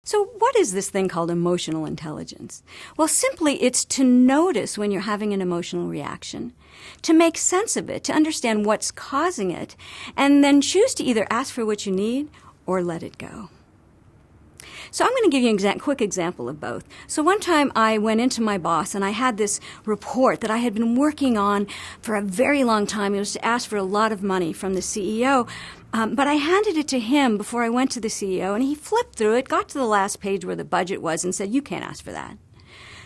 So what is this thing called emotional intelligence? Well, simply it's to notice when you're having an emotional reaction, to make sense of it, to understand what's causing it, and then choose to either ask for what you need or let it go. So I'm going to give you a quick example of both. So one time I went into my boss and I had this report that I had been working on for a very long time. It was to ask for a lot of money from the CEO. But I handed it to him before I went to the CEO, and he flipped through it, got to the last page where the budget was, and said, "You can't ask for that."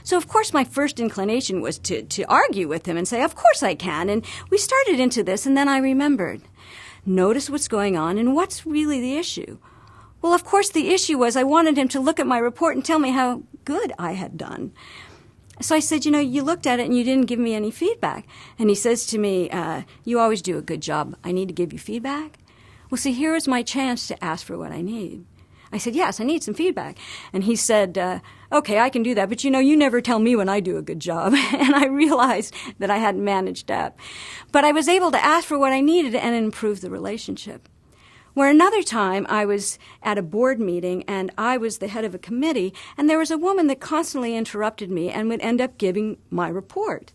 So, of course, my first inclination was to argue with him and say, "Of course I can." And we started into this, and then I remembered, notice what's going on and what's really the issue. Well, of course, the issue was I wanted him to look at my report and tell me how good I had done. So I said, you looked at it and you didn't give me any feedback. And he says to me, "You always do a good job. I need to give you feedback." Well, see, here is my chance to ask for what I need. I said, "Yes, I need some feedback." And he said, "Okay, I can do that, but you never tell me when I do a good job." And I realized that I hadn't managed up. But I was able to ask for what I needed and improve the relationship. Where another time I was at a board meeting and I was the head of a committee, and there was a woman that constantly interrupted me and would end up giving my report.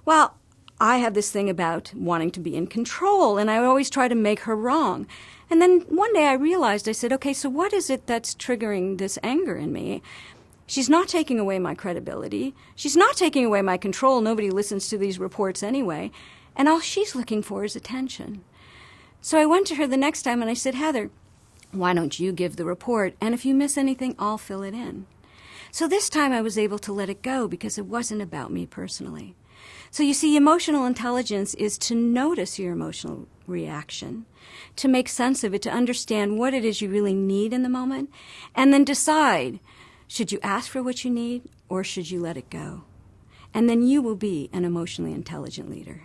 Well, I have this thing about wanting to be in control, and I always try to make her wrong. And then one day I realized, I said, okay, so what is it that's triggering this anger in me? She's not taking away my credibility. She's not taking away my control. Nobody listens to these reports anyway. And all she's looking for is attention. So I went to her the next time and I said, "Heather, why don't you give the report? And if you miss anything, I'll fill it in." So this time I was able to let it go because it wasn't about me personally. So you see, emotional intelligence is to notice your emotional reaction, to make sense of it, to understand what it is you really need in the moment, and then decide, should you ask for what you need or should you let it go? And then you will be an emotionally intelligent leader.